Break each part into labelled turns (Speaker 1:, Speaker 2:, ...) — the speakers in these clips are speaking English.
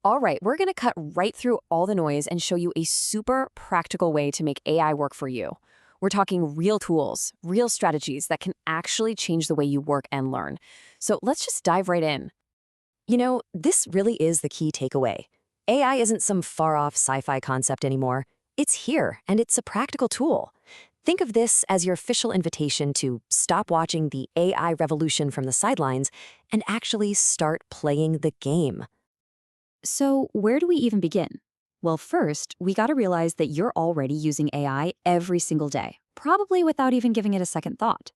Speaker 1: All right, we're going to cut right through all the noise and show you a super practical way to make AI work for you. We're talking real tools, real strategies that can actually change the way you work and learn. So let's just dive right in. This really is the key takeaway. AI isn't some far-off sci-fi concept anymore. It's here, and it's a practical tool. Think of this as your official invitation to stop watching the AI revolution from the sidelines and actually start playing the game.
Speaker 2: So, where do we even begin? Well, first, we gotta realize that you're already using AI every single day, probably without even giving it a second thought.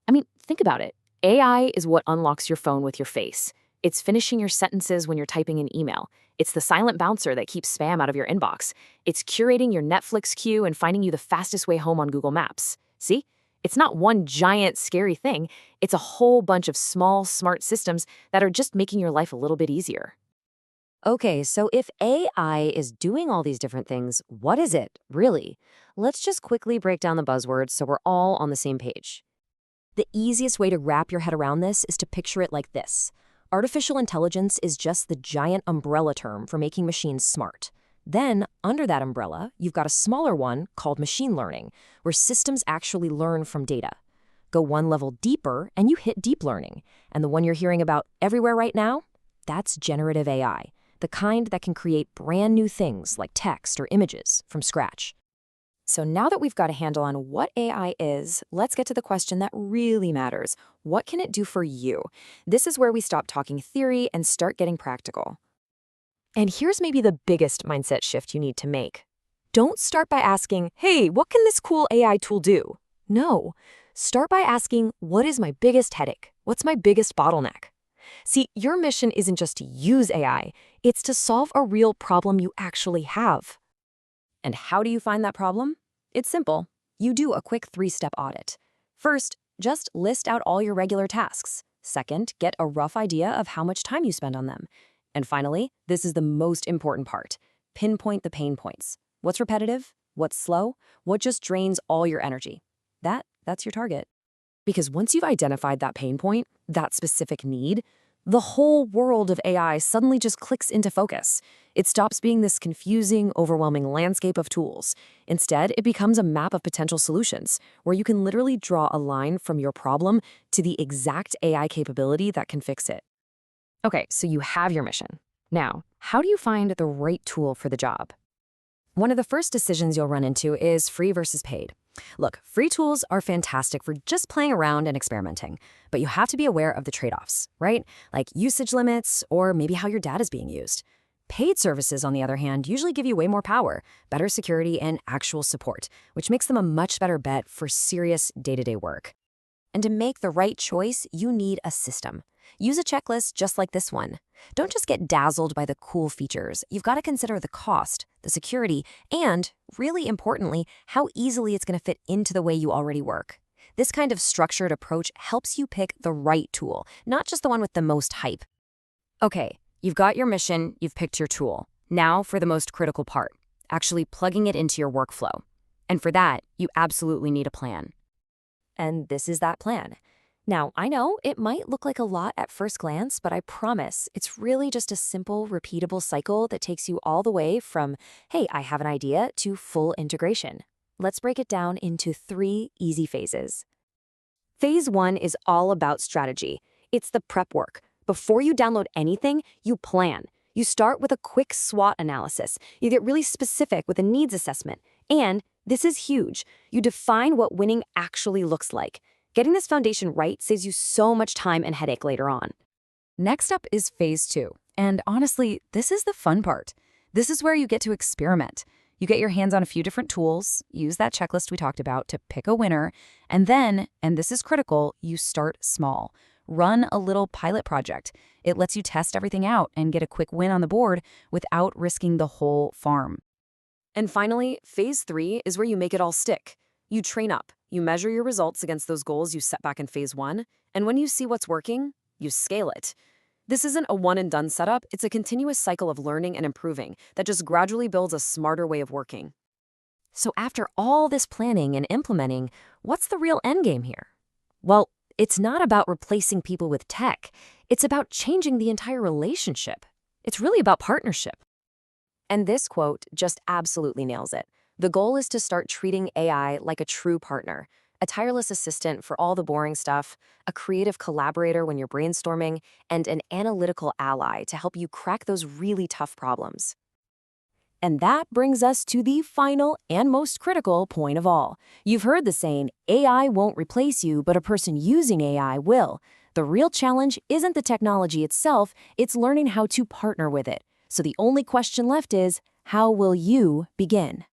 Speaker 1: I mean, think about it. AI is what unlocks your phone with your face. It's finishing your sentences when you're typing an email. It's the silent bouncer that keeps spam out of your inbox. It's curating your Netflix queue and finding you the fastest way home on Google Maps. See? It's not one giant scary thing. It's a whole bunch of small, smart systems that are just making your life a little bit easier.
Speaker 3: Okay, so if AI is doing all these different things, what is it, really? Let's just quickly break down the buzzwords so we're all on the same page. The easiest way to wrap your head around this is to picture it like this. Artificial intelligence is just the giant umbrella term for making machines smart. Then, under that umbrella, you've got a smaller one called machine learning, where systems actually learn from data. Go one level deeper, and you hit deep learning. And the one you're hearing about everywhere right now? That's generative AI. The kind that can create brand new things like text or images from scratch.
Speaker 1: So now that we've got a handle on what AI is, let's get to the question that really matters. What can it do for you? This is where we stop talking theory and start getting practical. And here's maybe the biggest mindset shift you need to make. Don't start by asking, hey, what can this cool AI tool do? No. Start by asking, what is my biggest headache? What's my biggest bottleneck? See, your mission isn't just to use AI, it's to solve a real problem you actually have. And how do you find that problem? It's simple. You do a quick 3-step audit. First, just list out all your regular tasks. Second, get a rough idea of how much time you spend on them. And finally, this is the most important part. Pinpoint the pain points. What's repetitive? What's slow? What just drains all your energy? That's your target. Because once you've identified that pain point, that specific need, the whole world of AI suddenly just clicks into focus. It stops being this confusing, overwhelming landscape of tools. Instead, it becomes a map of potential solutions, where you can literally draw a line from your problem to the exact AI capability that can fix it. Okay, so you have your mission. Now, how do you find the right tool for the job? One of the first decisions you'll run into is free versus paid. Look, free tools are fantastic for just playing around and experimenting, but you have to be aware of the trade-offs, right? Like usage limits or maybe how your data is being used. Paid services, on the other hand, usually give you way more power, better security, and actual support, which makes them a much better bet for serious day-to-day work. And to make the right choice, you need a system. Use a checklist just like this one. Don't just get dazzled by the cool features. You've got to consider the cost, the security, and, really importantly, how easily it's going to fit into the way you already work. This kind of structured approach helps you pick the right tool, not just the one with the most hype. Okay, you've got your mission, you've picked your tool. Now for the most critical part, actually plugging it into your workflow. And for that, you absolutely need a plan. And this is that plan. Now, I know it might look like a lot at first glance, but I promise it's really just a simple, repeatable cycle that takes you all the way from, hey, I have an idea, to full integration. Let's break it down into 3 easy phases. Phase 1 is all about strategy. It's the prep work. Before you download anything, you plan. You start with a quick SWOT analysis. You get really specific with a needs assessment. And, this is huge, you define what winning actually looks like. Getting this foundation right saves you so much time and headache later on. Next up is phase 2. And honestly, this is the fun part. This is where you get to experiment. You get your hands on a few different tools, use that checklist we talked about to pick a winner, and then, and this is critical, you start small. Run a little pilot project. It lets you test everything out and get a quick win on the board without risking the whole farm. And finally, phase 3 is where you make it all stick. You train up. You measure your results against those goals you set back in phase 1, and when you see what's working, you scale it. This isn't a one-and-done setup, it's a continuous cycle of learning and improving that just gradually builds a smarter way of working. So after all this planning and implementing, what's the real endgame here? Well, it's not about replacing people with tech. It's about changing the entire relationship.
Speaker 3: It's really about partnership.
Speaker 1: And this quote just absolutely nails it. The goal is to start treating AI like a true partner, a tireless assistant for all the boring stuff, a creative collaborator when you're brainstorming, and an analytical ally to help you crack those really tough problems. And that brings us to the final and most critical point of all. You've heard the saying, AI won't replace you, but a person using AI will. The real challenge isn't the technology itself, it's learning how to partner with it. So the only question left is, how will you begin?